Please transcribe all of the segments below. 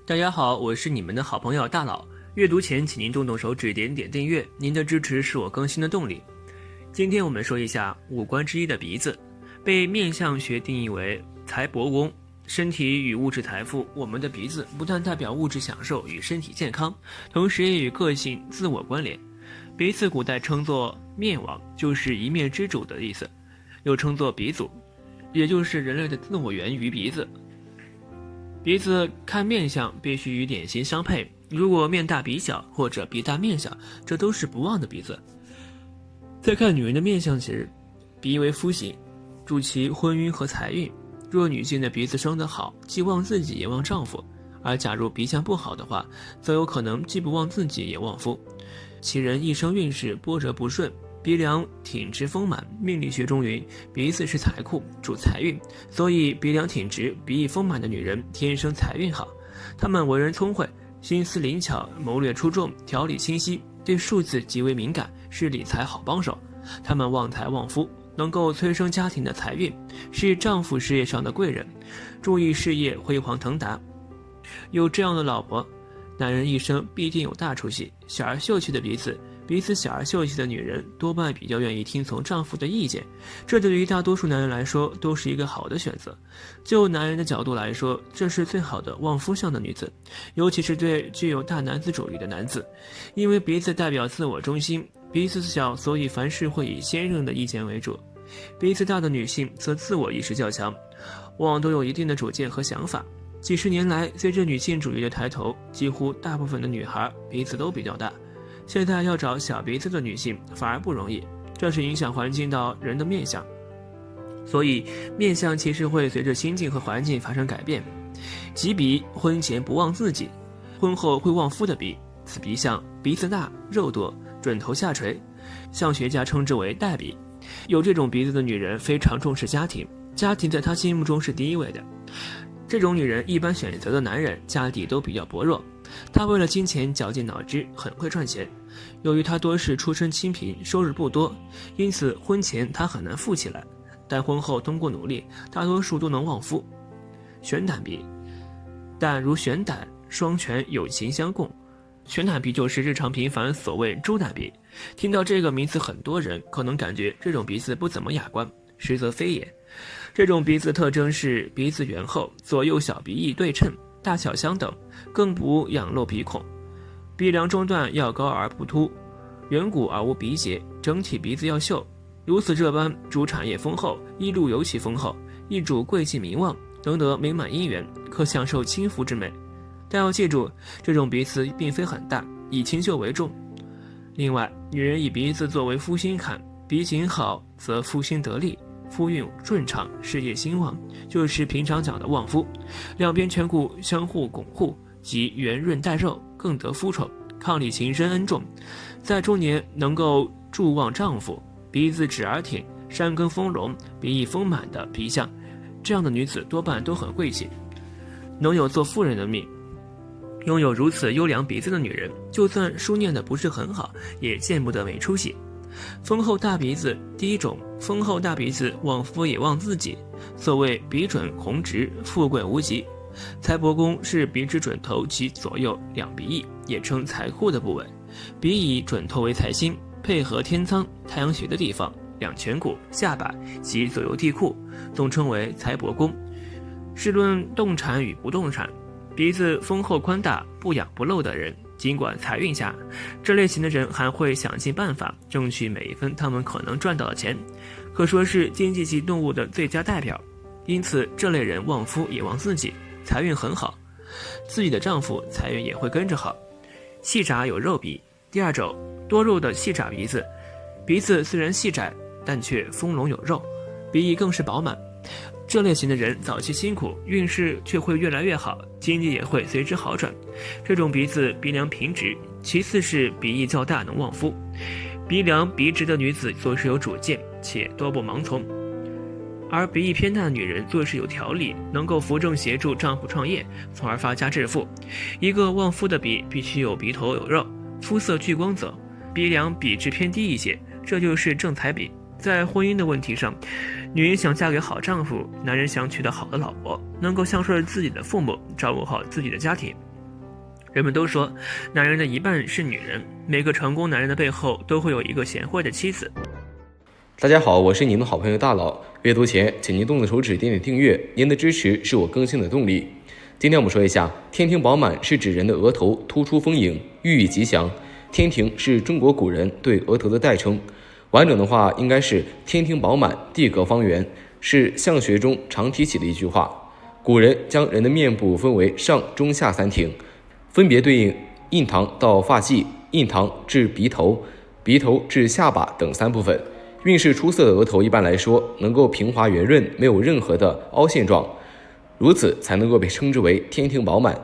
大家好，我是你们的好朋友大佬。阅读前请您动动手指点点订阅，您的支持是我更新的动力。今天我们说一下五官之一的鼻子，被面相学定义为财帛宫，身体与物质财富。我们的鼻子不但代表物质享受与身体健康，同时也与个性自我关联。鼻子古代称作面王，就是一面之主的意思，又称作鼻祖，也就是人类的自我源于鼻子。鼻子看面相必须与脸型相配，如果面大鼻小或者鼻大面小，这都是不旺的鼻子。在看女人的面相时，鼻为夫星，主其婚姻和财运。若女性的鼻子生得好，既旺自己也旺丈夫，而假如鼻相不好的话，则有可能既不旺自己也旺夫，其人一生运势波折不顺。鼻梁挺直丰满，命理学中云，鼻子是财库，主财运，所以鼻梁挺直、鼻翼丰满的女人天生财运好。她们为人聪慧，心思灵巧，谋略出众，条理清晰，对数字极为敏感，是理财好帮手。她们旺财旺夫，能够催生家庭的财运，是丈夫事业上的贵人，注意事业辉煌腾达。有这样的老婆，男人一生必定有大出息。小而秀气的鼻子小而秀气的女人多半比较愿意听从丈夫的意见，这对于大多数男人来说都是一个好的选择。就男人的角度来说，这是最好的旺夫相的女子，尤其是对具有大男子主义的男子，因为鼻子代表自我中心，鼻子小，所以凡事会以先生的意见为主。鼻子大的女性则自我意识较强，往往都有一定的主见和想法。几十年来，随着女性主义的抬头，几乎大部分的女孩鼻子都比较大。现在要找小鼻子的女性反而不容易，这是影响环境到人的面相。所以面相其实会随着心境和环境发生改变。吉鼻，婚前不旺自己，婚后会旺夫的鼻，此鼻相鼻子大肉多，准头下垂，相学家称之为带鼻。有这种鼻子的女人非常重视家庭，家庭在她心目中是第一位的。这种女人一般选择的男人家底都比较薄弱，她为了金钱绞尽脑汁，很会赚钱。由于她多是出身清贫，收入不多，因此婚前她很难富起来，但婚后通过努力，大多数都能旺夫。悬胆鼻，胆如悬胆，双全有情相供。悬胆鼻就是日常频繁所谓猪胆鼻。听到这个名词，很多人可能感觉这种鼻子不怎么雅观，实则非也。这种鼻子特征是鼻子圆厚，左右小鼻翼对称，大小相等，更不仰露鼻孔。鼻梁中段要高而不凸，圆鼓而无鼻节，整体鼻子要秀。如此这般，主产业丰厚，一路尤其丰厚，一主贵气名望，能得美满姻缘，可享受轻浮之美。但要记住，这种鼻子并非很大，以清秀为重。另外，女人以鼻子作为夫星看，鼻型好则夫星得力，夫运顺畅，事业兴旺，就是平常讲的旺夫。两边颧骨相互巩固，即圆润带肉，更得夫宠，伉俪情深恩重。在中年能够助旺丈夫，鼻子直而挺，山根丰隆，鼻翼丰满的鼻相，这样的女子多半都很贵气，能有做妇人的命。拥有如此优良鼻子的女人，就算书念的不是很好，也见不得没出息。丰厚大鼻子，第一种，丰厚大鼻子旺夫也旺自己。所谓鼻准红直，富贵无极。财帛宫是鼻之准头及左右两鼻翼，也称财库的部位。鼻以准头为财星，配合天仓太阳穴的地方，两颧骨、下巴及左右地库，总称为财帛宫。试论动产与不动产，鼻子丰厚宽大、不仰不露的人，尽管财运下，这类型的人还会想尽办法争取每一分他们可能赚到的钱，可说是经济系动物的最佳代表。因此这类人旺夫也旺自己，财运很好，自己的丈夫财运也会跟着好。细窄有肉鼻，第二种，多肉的细窄鼻子，鼻子虽然细窄，但却丰隆有肉，鼻翼更是饱满。这类型的人早期辛苦，运势却会越来越好，经济也会随之好转。这种鼻子鼻梁平直，其次是鼻翼较大能旺夫。鼻梁鼻直的女子做事有主见，且多不盲从，而鼻翼偏大的女人做事有条理，能够扶正协助丈夫创业，从而发家致富。一个旺夫的鼻必须有鼻头有肉，肤色聚光泽，鼻梁笔直偏低一些，这就是正财比。在婚姻的问题上，女人想嫁给好丈夫，男人想娶到好的老婆，能够孝顺自己的父母，照顾好自己的家庭，人们都说，男人的一半是女人，每个成功男人的背后都会有一个贤惠的妻子。大家好，我是您的好朋友大佬。阅读前，请您动动手指点点订阅，您的支持是我更新的动力。今天我们说一下，天庭饱满是指人的额头突出丰盈，寓意吉祥。天庭是中国古人对额头的代称，完整的话应该是天庭饱满，地阁方圆，是相学中常提起的一句话。古人将人的面部分为上、中、下三庭，分别对应印堂到发际、印堂至鼻头、鼻头至下巴等3部分。运势出色的额头一般来说能够平滑圆润，没有任何的凹陷状，如此才能够被称之为天庭饱满。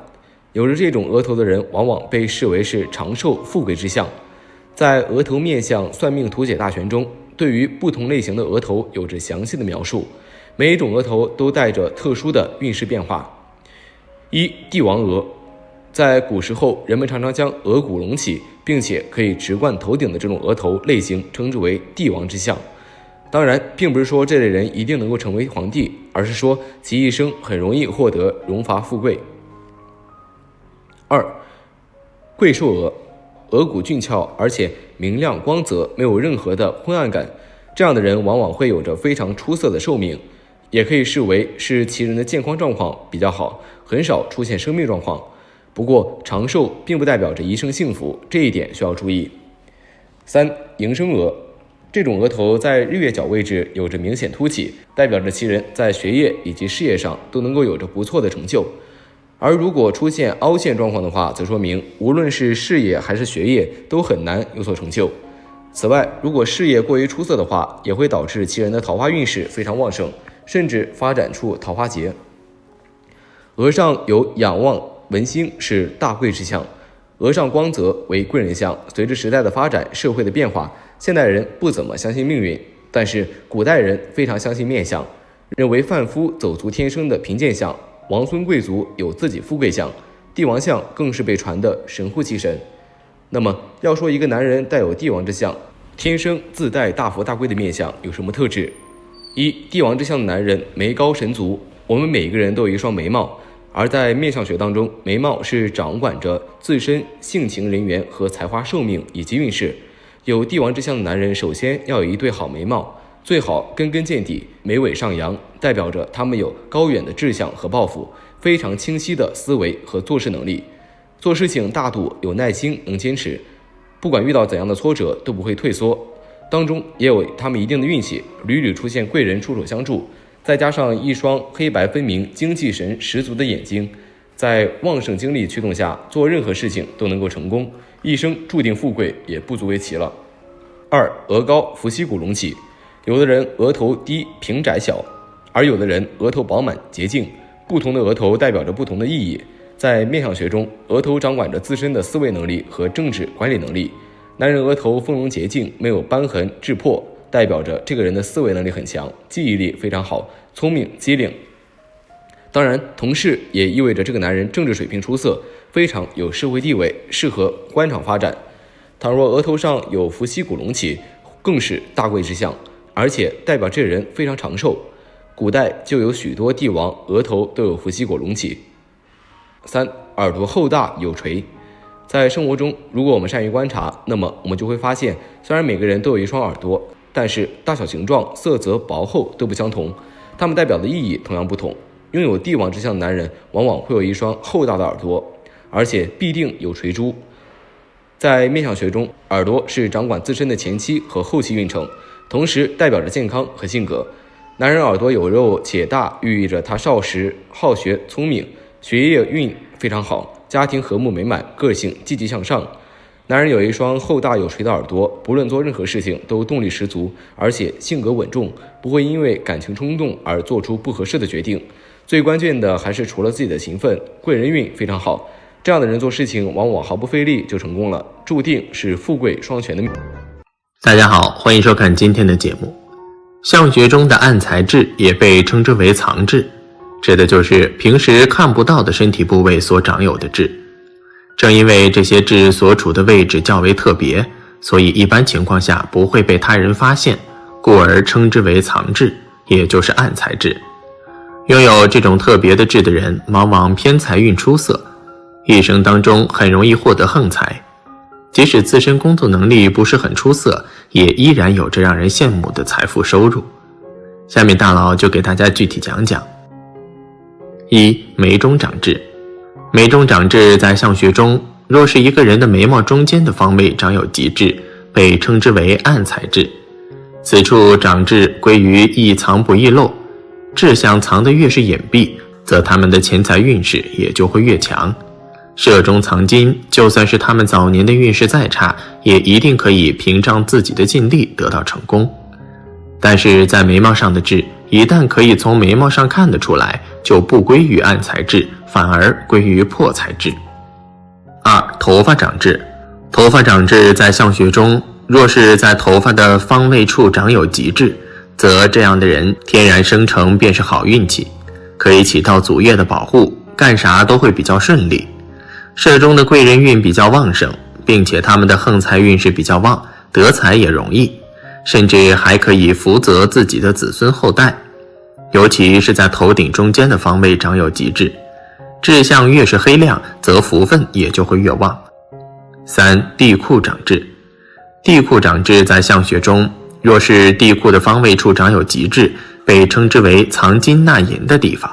有着这种额头的人往往被视为是长寿富贵之相。在额头面相算命图解大全中，对于不同类型的额头有着详细的描述，每一种额头都带着特殊的运势变化。1. 帝王额。在古时候，人们常常将额骨隆起并且可以直贯头顶的这种额头类型称之为帝王之相。当然，并不是说这类人一定能够成为皇帝，而是说其一生很容易获得荣华富贵。2. 贵寿额。额骨俊俏，而且明亮光泽，没有任何的昏暗感，这样的人往往会有着非常出色的寿命，也可以视为是其人的健康状况比较好，很少出现生病状况。不过长寿并不代表着一生幸福，这一点需要注意。3. 营生额。这种额头在日月角位置有着明显凸起，代表着其人在学业以及事业上都能够有着不错的成就。而如果出现凹陷状况的话，则说明无论是事业还是学业都很难有所成就。此外，如果事业过于出色的话，也会导致其人的桃花运势非常旺盛，甚至发展出桃花劫。额上有仰望文星是大贵之象，额上光泽为贵人相。随着时代的发展，社会的变化，现代人不怎么相信命运，但是古代人非常相信面相，认为贩夫走卒天生的贫贱相，王孙贵族有自己富贵相，帝王相更是被传的神乎其神。那么要说一个男人带有帝王之相，天生自带大富大贵的面相有什么特质？1. 帝王之相的男人眉高神足。我们每一个人都有一双眉毛，而在面相学当中，眉毛是掌管着自身性情人缘和才华寿命以及运势。有帝王之相的男人首先要有一对好眉毛，最好根根见底，眉尾上扬，代表着他们有高远的志向和抱负，非常清晰的思维和做事能力，做事情大度有耐心，能坚持，不管遇到怎样的挫折都不会退缩。当中也有他们一定的运气，屡屡出现贵人出手相助，再加上一双黑白分明、精气神十足的眼睛，在旺盛精力驱动下，做任何事情都能够成功，一生注定富贵也不足为奇了。2. 额高伏羲骨隆起。有的人额头低平窄小，而有的人额头饱满洁净，不同的额头代表着不同的意义。在面相学中，额头掌管着自身的思维能力和政治管理能力。男人额头丰隆洁净，没有斑痕质破，代表着这个人的思维能力很强，记忆力非常好，聪明机灵。当然，同时也意味着这个男人政治水平出色，非常有社会地位，适合官场发展。倘若额头上有伏羲骨隆起，更是大贵之相，而且代表这人非常长寿。古代就有许多帝王额头都有伏羲骨隆起。3. 耳朵厚大有垂。在生活中，如果我们善于观察，那么我们就会发现，虽然每个人都有一双耳朵，但是大小形状、色泽、薄厚都不相同，它们代表的意义同样不同。拥有帝王之相的男人往往会有一双厚大的耳朵，而且必定有垂珠。在面相学中，耳朵是掌管自身的前期和后期运程，同时代表着健康和性格。男人耳朵有肉且大，寓意着他少时好学聪明，学业运非常好，家庭和睦美满，个性积极向上。男人有一双厚大有垂的耳朵，不论做任何事情都动力十足，而且性格稳重，不会因为感情冲动而做出不合适的决定。最关键的还是除了自己的勤奋，贵人运非常好，这样的人做事情往往毫不费力就成功了，注定是富贵双全的命。大家好，欢迎收看今天的节目。相学中的暗财痣也被称之为藏痣，指的就是平时看不到的身体部位所长有的痣。正因为这些痣所处的位置较为特别，所以一般情况下不会被他人发现，故而称之为藏痣，也就是暗财痣。拥有这种特别的痣的人，往往偏财运出色，一生当中很容易获得横财，即使自身工作能力不是很出色，也依然有着让人羡慕的财富收入。下面大佬就给大家具体讲讲。一、眉中长痣。眉中长痣在相学中，若是一个人的眉毛中间的方位长有吉痣，被称之为暗财痣。此处长痣归于易藏不易漏，痣相藏得越是隐蔽，则他们的钱财运势也就会越强。舍中藏金，就算是他们早年的运势再差，也一定可以凭仗自己的尽力得到成功。但是在眉毛上的痣，一旦可以从眉毛上看得出来，就不归于暗财痣，反而归于破财痣。二、头发长痣。头发长痣在相学中，若是在头发的方位处长有吉痣，则这样的人天然生成便是好运气，可以起到祖业的保护，干啥都会比较顺利。社中的贵人运比较旺盛，并且他们的横财运势比较旺，得财也容易，甚至还可以福泽自己的子孙后代。尤其是在头顶中间的方位长有吉痣，痣相越是黑亮，则福分也就会越旺。三、地库长痣。地库长痣在相学中，若是地库的方位处长有吉痣，被称之为藏金纳银的地方。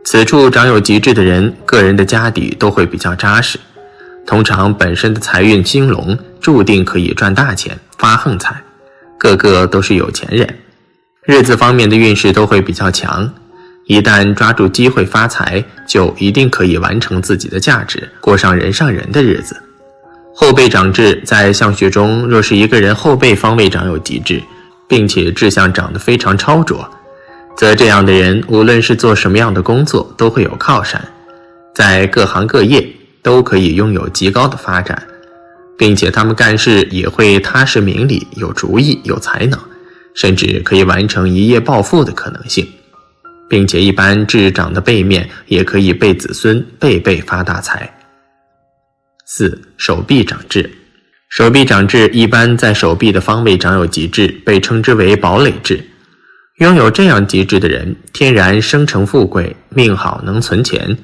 此处长有吉痣的人，个人的家底都会比较扎实，通常本身的财运兴隆，注定可以赚大钱，发横财，个个都是有钱人。日子方面的运势都会比较强，一旦抓住机会发财，就一定可以完成自己的价值，过上人上人的日子。后背长痣在相学中，若是一个人后背方位长有吉痣，并且痣相长得非常超卓，则这样的人无论是做什么样的工作都会有靠山，在各行各业都可以拥有极高的发展，并且他们干事也会踏实明理，有主意，有才能，甚至可以完成一夜暴富的可能性，并且一般痣长的背面也可以被子孙辈辈发大财。四、手臂长痣。手臂长痣一般在手臂的方位长有吉痣，被称之为堡垒痣。拥有这样吉痣的人，天然生成富贵，命好能存钱，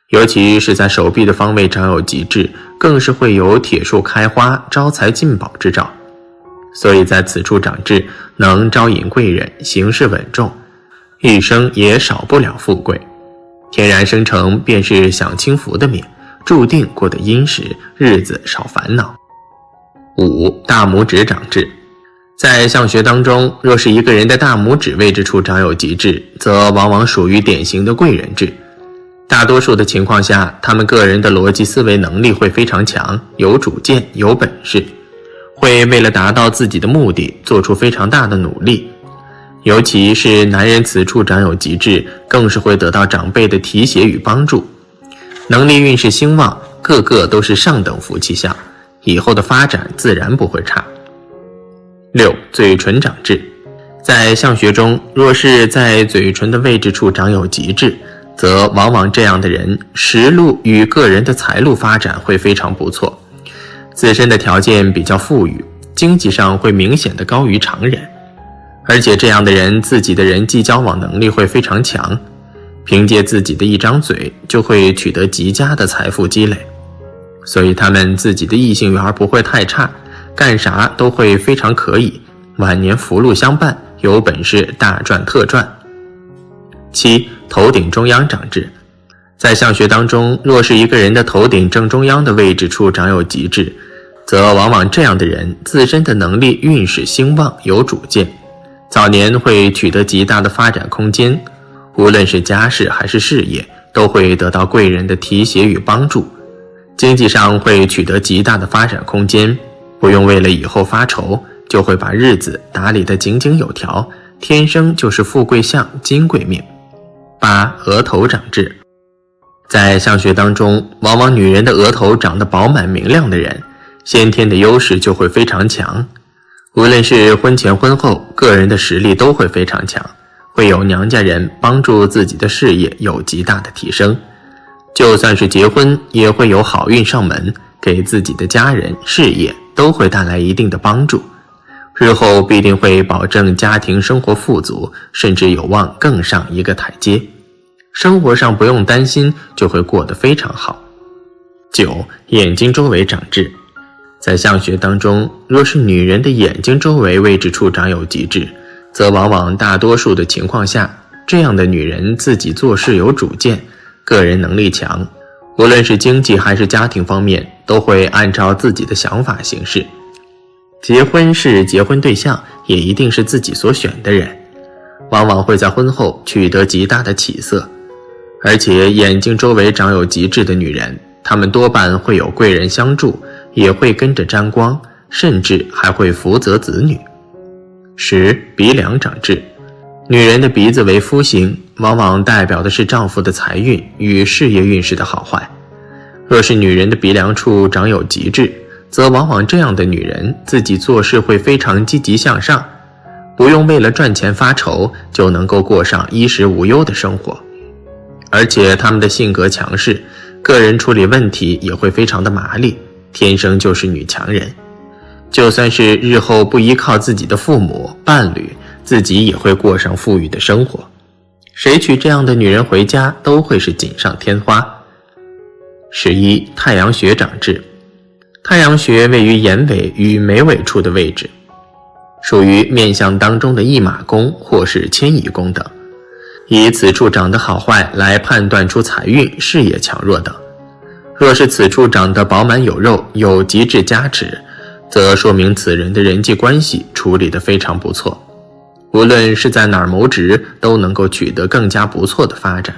尤其是在手臂的方位长有吉痣，更是会有铁树开花，招财进宝之兆。所以在此处长痣，能招引贵人，行事稳重，一生也少不了富贵。天然生成便是享清福的命，注定过得殷实，日子少烦恼。五、大拇指长痣。在相学当中，若是一个人的大拇指位置处长有吉痣，则往往属于典型的贵人痣。大多数的情况下，他们个人的逻辑思维能力会非常强，有主见，有本事，会为了达到自己的目的做出非常大的努力。尤其是男人此处长有吉痣，更是会得到长辈的提携与帮助，能力运势兴旺，个个都是上等福气相，以后的发展自然不会差。六、嘴唇长痣。在相学中，若是在嘴唇的位置处长有吉痣，则往往这样的人实路与个人的财路发展会非常不错，自身的条件比较富裕，经济上会明显的高于常人，而且这样的人自己的人际交往能力会非常强，凭借自己的一张嘴就会取得极佳的财富积累，所以他们自己的异性缘不会太差，干啥都会非常可以，晚年福禄相伴，有本事大赚特赚。七、头顶中央长痣。在相学当中，若是一个人的头顶正中央的位置处长有吉痣，则往往这样的人自身的能力运势兴旺，有主见，早年会取得极大的发展空间，无论是家事还是事业，都会得到贵人的提携与帮助，经济上会取得极大的发展空间，不用为了以后发愁，就会把日子打理得井井有条，天生就是富贵相，金贵命。八、额头长痣。在相学当中，往往女人的额头长得饱满明亮的人，先天的优势就会非常强，无论是婚前婚后，个人的实力都会非常强，会有娘家人帮助自己的事业有极大的提升，就算是结婚也会有好运上门，给自己的家人事业都会带来一定的帮助，日后必定会保证家庭生活富足，甚至有望更上一个台阶，生活上不用担心，就会过得非常好。9. 眼睛周围长痣。在相学当中，若是女人的眼睛周围位置处长有极痣，则往往大多数的情况下，这样的女人自己做事有主见，个人能力强，无论是经济还是家庭方面，都会按照自己的想法行事。结婚是结婚对象，也一定是自己所选的人，往往会在婚后取得极大的起色。而且眼睛周围长有极痣的女人，她们多半会有贵人相助，也会跟着沾光，甚至还会福泽子女。10. 鼻梁长痣。女人的鼻子为夫星，往往代表的是丈夫的财运与事业运势的好坏。若是女人的鼻梁处长有极痣，则往往这样的女人自己做事会非常积极向上，不用为了赚钱发愁，就能够过上衣食无忧的生活。而且她们的性格强势，个人处理问题也会非常的麻利，天生就是女强人。就算是日后不依靠自己的父母、伴侣，自己也会过上富裕的生活。谁娶这样的女人回家，都会是锦上添花。11. 太阳穴长痣。太阳穴位于眼尾与眉尾处的位置，属于面相当中的驿马宫或是迁移宫等，以此处长得好坏来判断出财运、事业强弱等。若是此处长得饱满有肉，有极致加持，则说明此人的人际关系处理得非常不错，无论是在哪儿谋职，都能够取得更加不错的发展。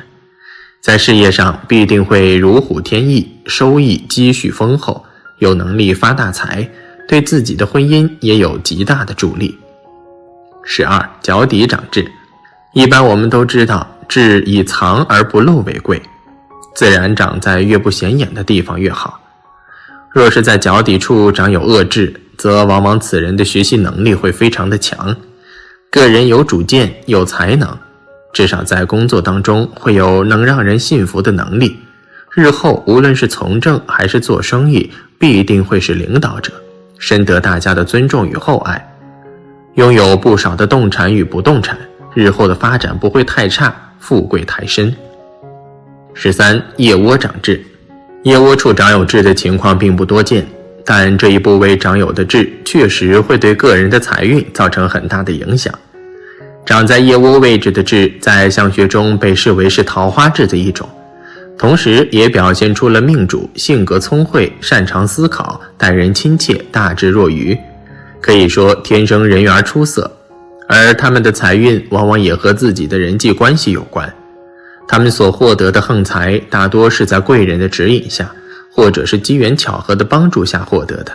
在事业上必定会如虎添翼，收益积蓄丰厚，有能力发大财，对自己的婚姻也有极大的助力。12. 脚底长痣。一般我们都知道，痣以藏而不露为贵，自然长在越不显眼的地方越好。若是在脚底处长有恶痣，则往往此人的学习能力会非常的强，个人有主见，有才能，至少在工作当中会有能让人信服的能力，日后无论是从政还是做生意，必定会是领导者，深得大家的尊重与厚爱，拥有不少的动产与不动产，日后的发展不会太差，富贵太深。13. 腋窝长痣。腋窝处长有痣的情况并不多见，但这一部位长有的痣确实会对个人的财运造成很大的影响。长在腋窝位置的痣，在相学中被视为是桃花痣的一种，同时也表现出了命主性格聪慧，擅长思考，待人亲切，大智若愚，可以说天生人缘出色。而他们的财运往往也和自己的人际关系有关，他们所获得的横财大多是在贵人的指引下，或者是机缘巧合的帮助下获得的。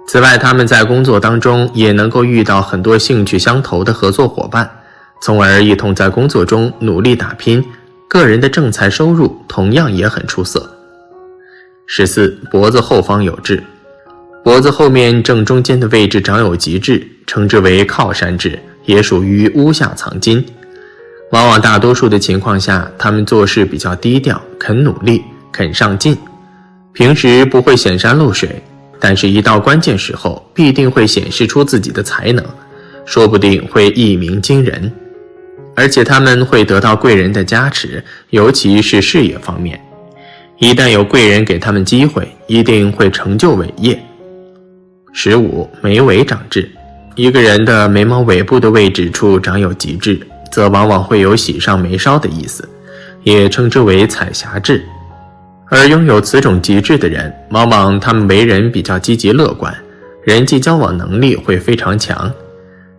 此外，他们在工作当中也能够遇到很多兴趣相投的合作伙伴，从而一同在工作中努力打拼，个人的正财收入同样也很出色。14. 脖子后方有痣。脖子后面正中间的位置长有极痣，称之为靠山痣，也属于屋下藏金。往往大多数的情况下，他们做事比较低调，肯努力，肯上进，平时不会显山露水，但是一到关键时候必定会显示出自己的才能，说不定会一鸣惊人。而且他们会得到贵人的加持，尤其是事业方面，一旦有贵人给他们机会，一定会成就伟业。15. 眉尾长痣。一个人的眉毛尾部的位置处长有极痣，则往往会有喜上眉梢的意思，也称之为彩霞痣。而拥有此种极痣的人，往往他们为人比较积极乐观，人际交往能力会非常强，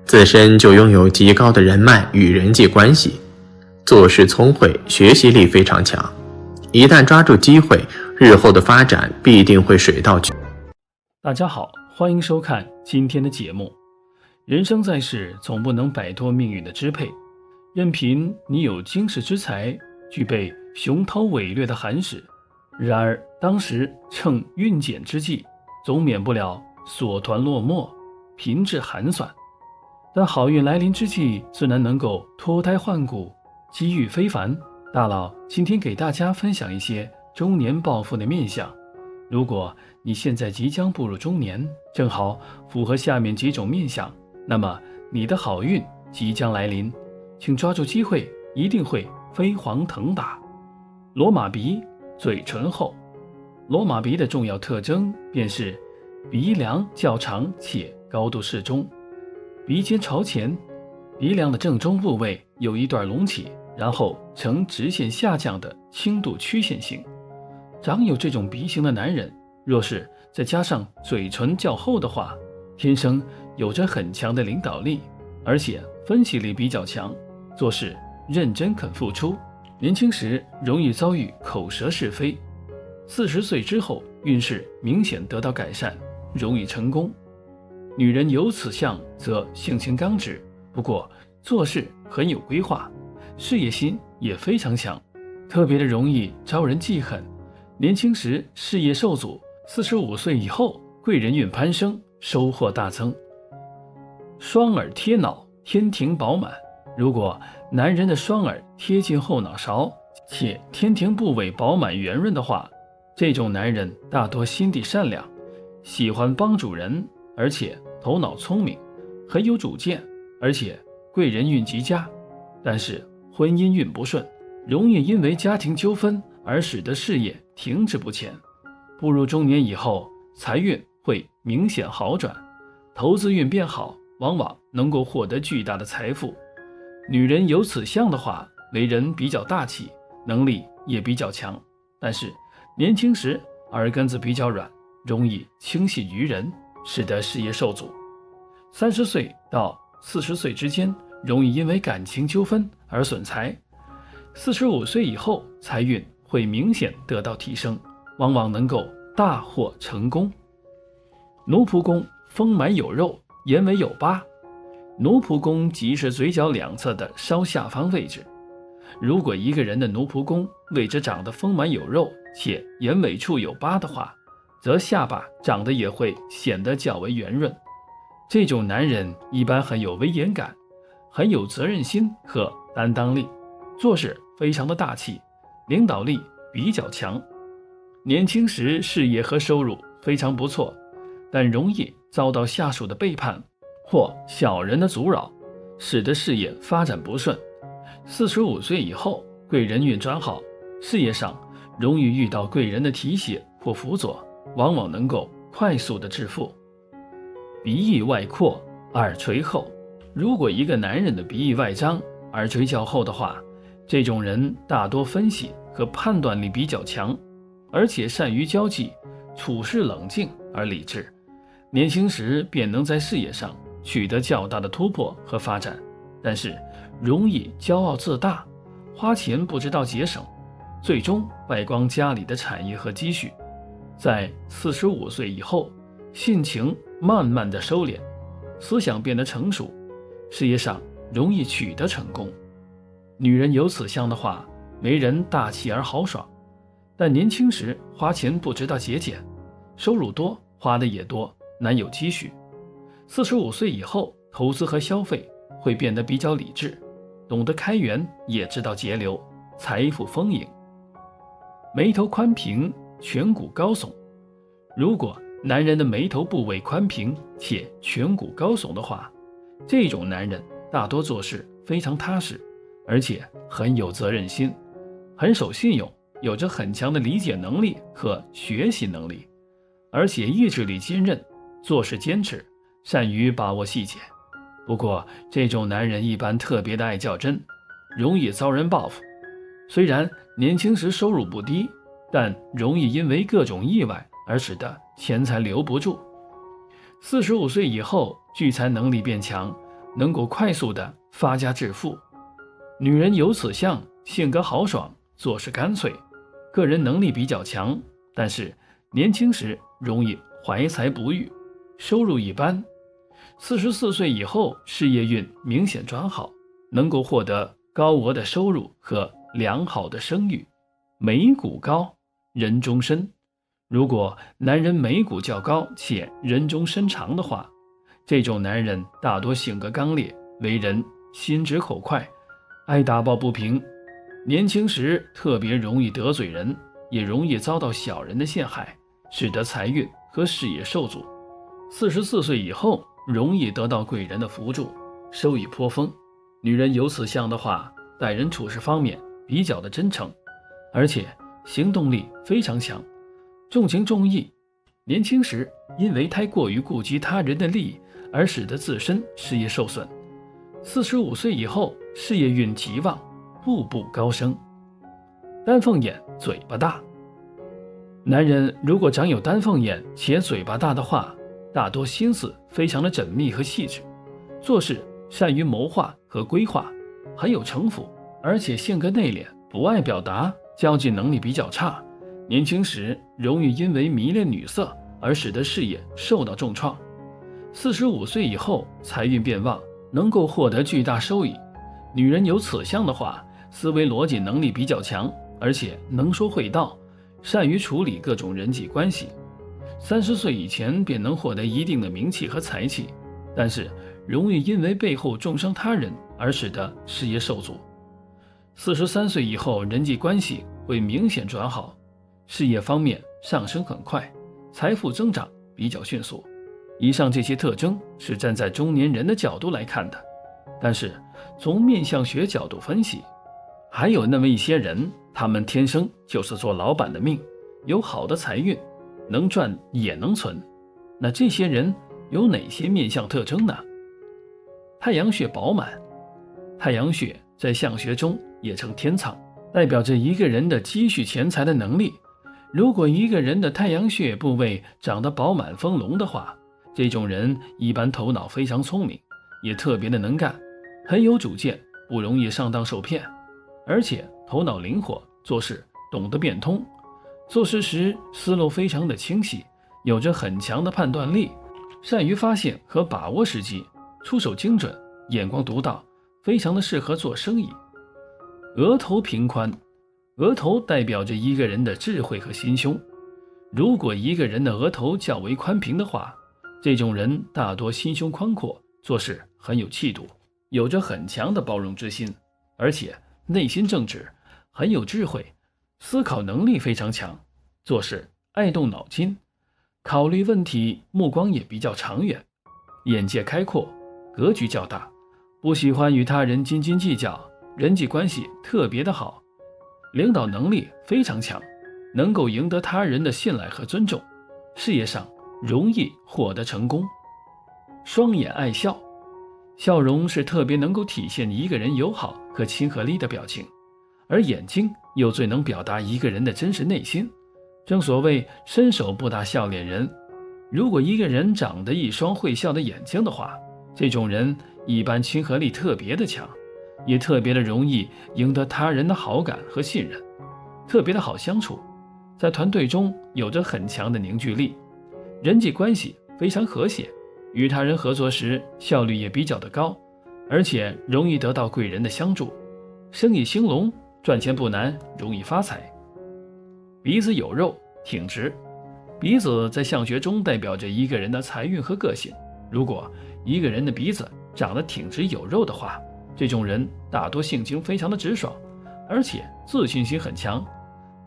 自身就拥有极高的人脉与人际关系，做事聪慧，学习力非常强，一旦抓住机会，日后的发展必定会水到渠成。大家好，欢迎收看今天的节目。人生在世，总不能摆脱命运的支配，任凭你有惊世之才，具备雄韬伟略的寒士，然而当时趁运减之际，总免不了所团落寞，贫至寒酸。但好运来临之际，自然能够脱胎换骨，机遇非凡。大佬今天给大家分享一些中年暴富的面相。如果你现在即将步入中年，正好符合下面几种面相，那么你的好运即将来临，请抓住机会，一定会飞黄腾达。罗马鼻，嘴唇厚。罗马鼻的重要特征便是鼻梁较长且高度适中，鼻尖朝前，鼻梁的正中部位有一段隆起，然后呈直线下降的轻度曲线型。长有这种鼻型的男人，若是再加上嘴唇较厚的话，天生有着很强的领导力，而且分析力比较强，做事认真肯付出。年轻时容易遭遇口舌是非，40岁之后运势明显得到改善，容易成功。女人有此相则性情刚直，不过做事很有规划，事业心也非常强，特别的容易招人记恨。年轻时事业受阻，45岁以后贵人运攀升，收获大增。双耳贴脑，天庭饱满。如果男人的双耳贴近后脑勺，且天庭部位饱满圆润的话，这种男人大多心地善良，喜欢帮助人，而且头脑聪明，很有主见，而且贵人运极佳。但是婚姻运不顺，容易因为家庭纠纷而使得事业停滞不前。步入中年以后，财运会明显好转，投资运变好，往往能够获得巨大的财富。女人有此相的话，为人比较大气，能力也比较强，但是年轻时耳根子比较软，容易轻信于人，使得事业受阻。30岁到40岁之间，容易因为感情纠纷而损财。45岁以后，财运会明显得到提升，往往能够大获成功。奴仆宫丰满有肉，眼尾有疤。奴仆宫即是嘴角两侧的稍下方位置。如果一个人的奴仆宫位置长得丰满有肉，且眼尾处有疤的话，则下巴长得也会显得较为圆润。这种男人一般很有威严感，很有责任心和担当力，做事非常的大气，领导力比较强。年轻时事业和收入非常不错，但容易遭到下属的背叛或小人的阻扰，使得事业发展不顺。45岁以后，贵人运转好，事业上容易遇到贵人的提携或辅佐，往往能够快速的致富。鼻翼外扩，耳垂厚。如果一个男人的鼻翼外张，耳垂较厚的话，这种人大多分析和判断力比较强，而且善于交际，处事冷静而理智，年轻时便能在事业上取得较大的突破和发展，但是容易骄傲自大，花钱不知道节省，最终败光家里的产业和积蓄。在45岁以后，性情慢慢的收敛，思想变得成熟，事业上容易取得成功。女人有此相的话，为人大气而豪爽，但年轻时花钱不知道节俭，收入多，花的也多，难有积蓄。45岁以后，投资和消费会变得比较理智，懂得开源，也知道节流，财富丰盈。眉头宽平，颧骨高耸。如果男人的眉头部位宽平且颧骨高耸的话，这种男人大多做事非常踏实，而且很有责任心，很守信用，有着很强的理解能力和学习能力，而且意志力坚韧，做事坚持，善于把握细节。不过这种男人一般特别的爱较真，容易遭人报复。虽然年轻时收入不低，但容易因为各种意外而使得钱财留不住。45岁以后，聚财能力变强，能够快速的发家致富。女人有此相，性格豪爽，做事干脆，个人能力比较强，但是年轻时容易怀才不遇，收入一般。44岁以后，事业运明显转好，能够获得高额的收入和良好的声誉。眉骨高，人中深。如果男人眉骨较高且人中身长的话，这种男人大多性格刚烈，为人心直口快，爱打抱不平。年轻时特别容易得罪人，也容易遭到小人的陷害，使得财运和事业受阻。44岁以后，容易得到贵人的扶助，收益颇丰。女人有此相的话，待人处事方面比较的真诚，而且行动力非常强，重情重义，年轻时因为太过于顾及他人的利益而使得自身事业受损。45岁以后，事业运极旺，步步高升。丹凤眼，嘴巴大。男人如果长有丹凤眼且嘴巴大的话，大多心思非常的缜密和细致，做事善于谋划和规划，很有城府，而且性格内敛，不爱表达，交际能力比较差。年轻时容易因为迷恋女色而使得事业受到重创。45岁以后，财运变旺，能够获得巨大收益。女人有此相的话，思维逻辑能力比较强，而且能说会道，善于处理各种人际关系。30岁以前便能获得一定的名气和财气，但是容易因为背后重伤他人而使得事业受阻。43岁以后，人际关系会明显转好，事业方面上升很快，财富增长比较迅速。以上这些特征是站在中年人的角度来看的，但是从面相学角度分析，还有那么一些人，他们天生就是做老板的命，有好的财运，能赚也能存。那这些人有哪些面相特征呢？太阳穴饱满。太阳穴在相学中也称天仓，代表着一个人的积蓄钱财的能力。如果一个人的太阳穴部位长得饱满丰隆的话，这种人一般头脑非常聪明，也特别的能干，很有主见，不容易上当受骗，而且头脑灵活，做事懂得变通，做事时思路非常的清晰，有着很强的判断力，善于发现和把握时机，出手精准，眼光独到，非常的适合做生意。额头平宽。额头代表着一个人的智慧和心胸。如果一个人的额头较为宽平的话，这种人大多心胸宽阔，做事很有气度，有着很强的包容之心，而且内心正直，很有智慧，思考能力非常强，做事爱动脑筋，考虑问题目光也比较长远，眼界开阔，格局较大，不喜欢与他人斤斤计较，人际关系特别的好，领导能力非常强，能够赢得他人的信赖和尊重，事业上容易获得成功。双眼爱笑。笑容是特别能够体现一个人友好和亲和力的表情，而眼睛又最能表达一个人的真实内心。正所谓伸手不打笑脸人，如果一个人长得一双会笑的眼睛的话，这种人一般亲和力特别的强，也特别的容易赢得他人的好感和信任，特别的好相处，在团队中有着很强的凝聚力，人际关系非常和谐，与他人合作时效率也比较的高，而且容易得到贵人的相助，生意兴隆，赚钱不难，容易发财。鼻子有肉，挺直。鼻子在相学中代表着一个人的财运和个性。如果一个人的鼻子长得挺直有肉的话，这种人大多性情非常的直爽，而且自信心很强，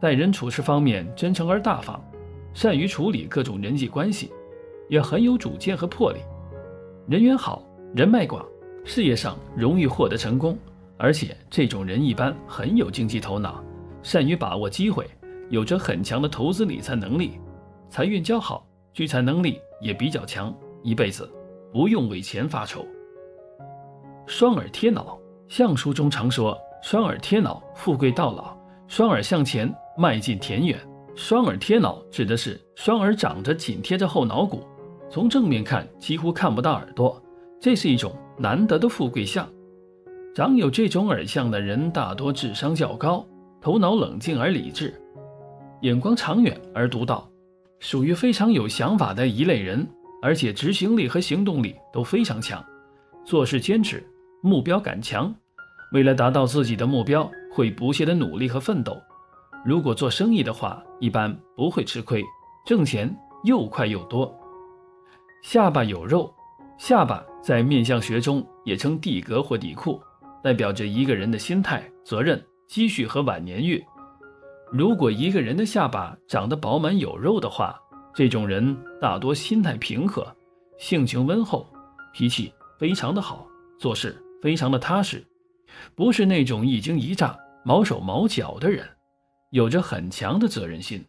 待人处事方面真诚而大方，善于处理各种人际关系，也很有主见和魄力，人缘好，人脉广，事业上容易获得成功，而且这种人一般很有经济头脑，善于把握机会，有着很强的投资理财能力，财运较好，聚财能力也比较强，一辈子不用为钱发愁。双耳贴脑。相书中常说双耳贴脑，富贵到老，双耳向前，迈进田园。双耳贴脑指的是双耳长着紧贴着后脑骨，从正面看几乎看不到耳朵，这是一种难得的富贵相。长有这种耳相的人大多智商较高，头脑冷静而理智，眼光长远而独到，属于非常有想法的一类人，而且执行力和行动力都非常强，做事坚持，目标感强，为了达到自己的目标会不懈的努力和奋斗。如果做生意的话，一般不会吃亏，挣钱又快又多。下巴有肉。下巴在面相学中也称地格或底库，代表着一个人的心态、责任、积蓄和晚年运。如果一个人的下巴长得饱满有肉的话，这种人大多心态平和，性情温厚，脾气非常的好，做事非常的踏实，不是那种一惊一乍、毛手毛脚的人，有着很强的责任心。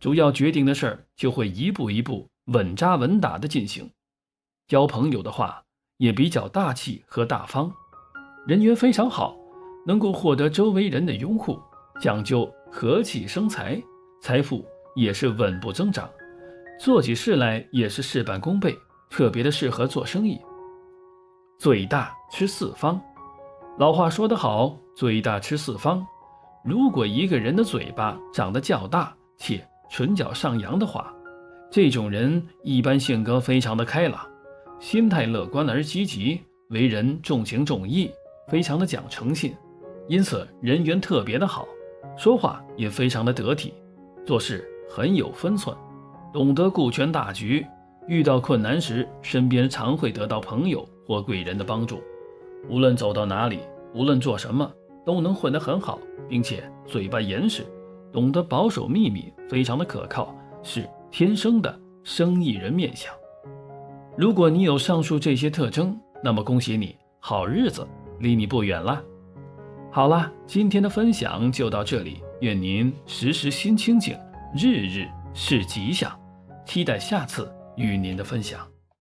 主要决定的事儿就会一步一步稳扎稳打地进行。交朋友的话也比较大气和大方，人缘非常好，能够获得周围人的拥护，讲究和气生财，财富也是稳步增长，做起事来也是事半功倍，特别的适合做生意。嘴大吃四方，老话说得好，嘴大吃四方。如果一个人的嘴巴长得较大且唇角上扬的话，这种人一般性格非常的开朗，心态乐观而积极，为人重情重义，非常的讲诚信，因此人缘特别的好，说话也非常的得体，做事很有分寸，懂得顾全大局，遇到困难时身边常会得到朋友或贵人的帮助，无论走到哪里，无论做什么都能混得很好，并且嘴巴严实，懂得保守秘密，非常的可靠，是天生的生意人面相。如果你有上述这些特征，那么恭喜你，好日子离你不远了。好了，今天的分享就到这里，愿您时时心清静，日日是吉祥，期待下次与您的分享。